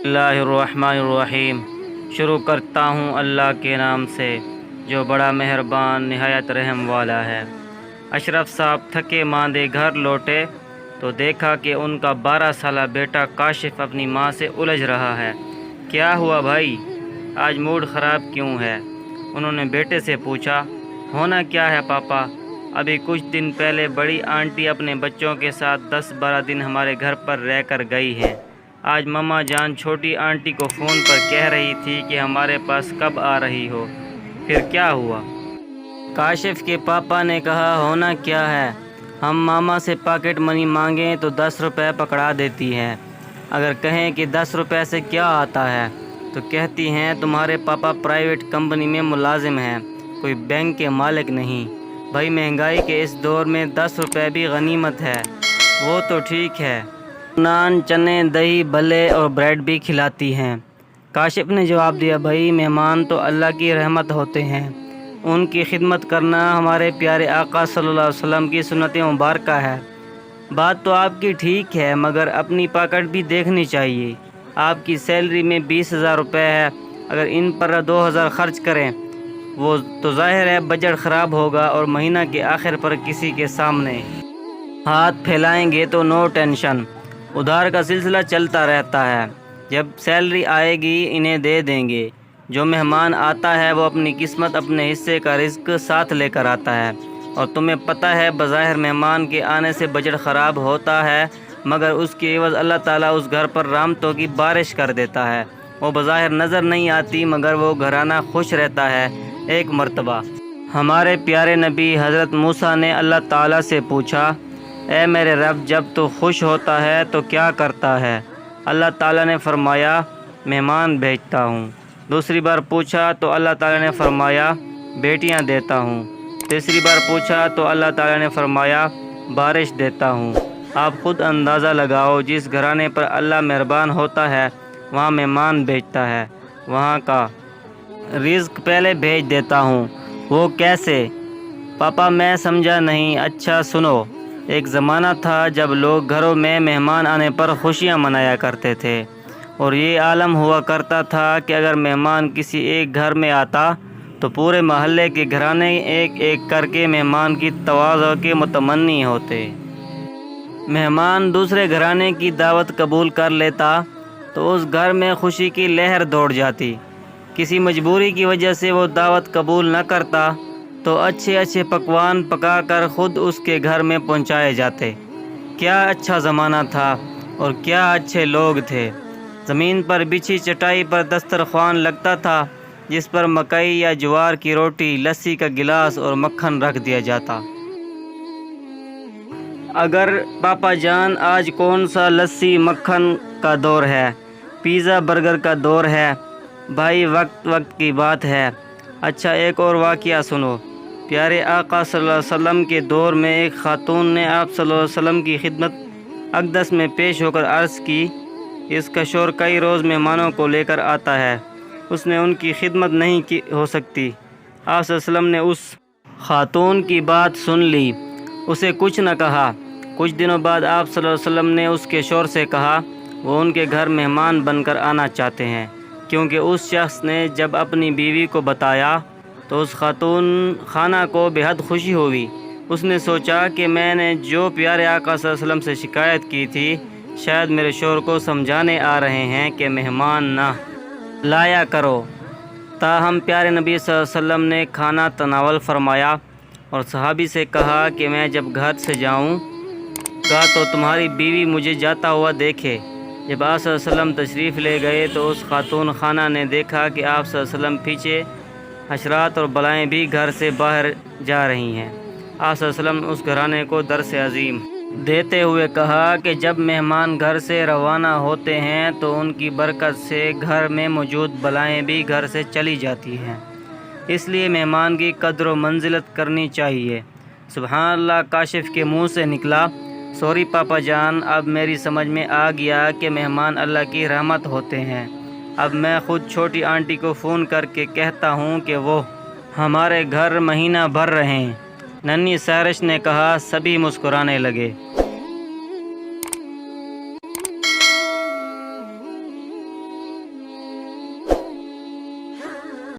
اللہ الرحمن الرحیم۔ شروع کرتا ہوں اللہ کے نام سے جو بڑا مہربان نہایت رحم والا ہے۔ اشرف صاحب تھکے ماندے گھر لوٹے تو دیکھا کہ ان کا 12 سالہ بیٹا کاشف اپنی ماں سے الجھ رہا ہے۔ کیا ہوا بھائی، آج موڈ خراب کیوں ہے؟ انہوں نے بیٹے سے پوچھا۔ ہونا کیا ہے پاپا، ابھی کچھ دن پہلے بڑی آنٹی اپنے بچوں کے ساتھ 10-12 دن ہمارے گھر پر رہ کر گئی ہیں۔ آج ماما جان چھوٹی آنٹی کو فون پر کہہ رہی تھی کہ ہمارے پاس کب آ رہی ہو، پھر کیا ہوا؟ کاشف کے پاپا نے کہا، ہونا کیا ہے، ہم ماما سے پاکٹ منی مانگیں تو 10 روپے پکڑا دیتی ہے۔ اگر کہیں کہ 10 روپے سے کیا آتا ہے تو کہتی ہیں تمہارے پاپا پرائیویٹ کمپنی میں ملازم ہیں، کوئی بینک کے مالک نہیں۔ بھائی مہنگائی کے اس دور میں 10 روپے بھی غنیمت ہے۔ وہ تو ٹھیک ہے، نان چنے دہی بھلے اور بریڈ بھی کھلاتی ہیں۔ کاشف نے جواب دیا، بھائی مہمان تو اللہ کی رحمت ہوتے ہیں، ان کی خدمت کرنا ہمارے پیارے آقا صلی اللہ علیہ وسلم کی سنت مبارکہ ہے۔ بات تو آپ کی ٹھیک ہے، مگر اپنی پاکٹ بھی دیکھنی چاہیے۔ آپ کی سیلری میں 20,000 روپے ہے، اگر ان پر 2,000 خرچ کریں وہ تو ظاہر ہے بجٹ خراب ہوگا، اور مہینہ کے آخر پر کسی کے سامنے ہاتھ پھیلائیں گے تو نو ٹینشن، ادھار کا سلسلہ چلتا رہتا ہے۔ جب سیلری آئے گی انہیں دے دیں گے۔ جو مہمان آتا ہے وہ اپنی قسمت اپنے حصے کا رزق ساتھ لے کر آتا ہے، اور تمہیں پتہ ہے بظاہر مہمان کے آنے سے بجٹ خراب ہوتا ہے، مگر اس کے عوض اللہ تعالیٰ اس گھر پر رحمتوں کی بارش کر دیتا ہے۔ وہ بظاہر نظر نہیں آتی مگر وہ گھرانہ خوش رہتا ہے۔ ایک مرتبہ ہمارے پیارے نبی حضرت موسیٰ نے اللہ تعالیٰ سے پوچھا، اے میرے رب، جب تو خوش ہوتا ہے تو کیا کرتا ہے؟ اللہ تعالیٰ نے فرمایا، مہمان بھیجتا ہوں۔ دوسری بار پوچھا تو اللہ تعالیٰ نے فرمایا، بیٹیاں دیتا ہوں۔ تیسری بار پوچھا تو اللہ تعالیٰ نے فرمایا، بارش دیتا ہوں۔ آپ خود اندازہ لگاؤ، جس گھرانے پر اللہ مہربان ہوتا ہے وہاں مہمان بھیجتا ہے، وہاں کا رزق پہلے بھیج دیتا ہوں۔ وہ کیسے؟ پاپا میں سمجھا نہیں۔ اچھا سنو، ایک زمانہ تھا جب لوگ گھروں میں مہمان آنے پر خوشیاں منایا کرتے تھے، اور یہ عالم ہوا کرتا تھا کہ اگر مہمان کسی ایک گھر میں آتا تو پورے محلے کے گھرانے ایک ایک کر کے مہمان کی تواضع کے متمنی ہوتے۔ مہمان دوسرے گھرانے کی دعوت قبول کر لیتا تو اس گھر میں خوشی کی لہر دوڑ جاتی۔ کسی مجبوری کی وجہ سے وہ دعوت قبول نہ کرتا تو اچھے اچھے پکوان پکا کر خود اس کے گھر میں پہنچائے جاتے۔ کیا اچھا زمانہ تھا اور کیا اچھے لوگ تھے۔ زمین پر بچھی چٹائی پر دسترخوان لگتا تھا، جس پر مکئی یا جوار کی روٹی، لسی کا گلاس اور مکھن رکھ دیا جاتا۔ اگر پاپا جان آج کون سا لسی مکھن کا دور ہے، پیزا برگر کا دور ہے؟ بھائی وقت وقت کی بات ہے۔ اچھا ایک اور واقعہ سنو۔ پیارے آقا صلی اللہ علیہ وسلم کے دور میں ایک خاتون نے آپ صلی اللہ علیہ وسلم کی خدمت اقدس میں پیش ہو کر عرض کی، اس کا شوہر کئی روز مہمانوں کو لے کر آتا ہے، اس نے ان کی خدمت نہیں کی ہو سکتی۔ آپ صلی اللہ علیہ وسلم نے اس خاتون کی بات سن لی، اسے کچھ نہ کہا۔ کچھ دنوں بعد آپ صلی اللہ علیہ وسلم نے اس کے شوہر سے کہا وہ ان کے گھر مہمان بن کر آنا چاہتے ہیں، کیونکہ اس شخص نے جب اپنی بیوی کو بتایا تو اس خاتون خانہ کو بے حد خوشی ہوئی۔ اس نے سوچا کہ میں نے جو پیارے آقا صلی اللہ علیہ وسلم سے شکایت کی تھی، شاید میرے شوہر کو سمجھانے آ رہے ہیں کہ مہمان نہ لایا کرو۔ تاہم پیارے نبی صلی اللہ علیہ وسلم نے کھانا تناول فرمایا اور صحابی سے کہا کہ میں جب گھر سے جاؤں گا تو تمہاری بیوی مجھے جاتا ہوا دیکھے۔ جب آپ صلی اللہ علیہ وسلم تشریف لے گئے تو اس خاتون خانہ نے دیکھا کہ آپ صلی اللہ علیہ وسلم پیچھے حشرات اور بلائیں بھی گھر سے باہر جا رہی ہیں۔ آپ صلی اللہ علیہ وسلم نے اس گھرانے کو درس عظیم دیتے ہوئے کہا کہ جب مہمان گھر سے روانہ ہوتے ہیں تو ان کی برکت سے گھر میں موجود بلائیں بھی گھر سے چلی جاتی ہیں، اس لیے مہمان کی قدر و منزلت کرنی چاہیے۔ سبحان اللہ، کاشف کے منہ سے نکلا، سوری پاپا جان، اب میری سمجھ میں آ گیا کہ مہمان اللہ کی رحمت ہوتے ہیں۔ اب میں خود چھوٹی آنٹی کو فون کر کے کہتا ہوں کہ وہ ہمارے گھر مہینہ بھر رہیں۔ ننھی سائرش نے کہا۔ سبھی مسکرانے لگے۔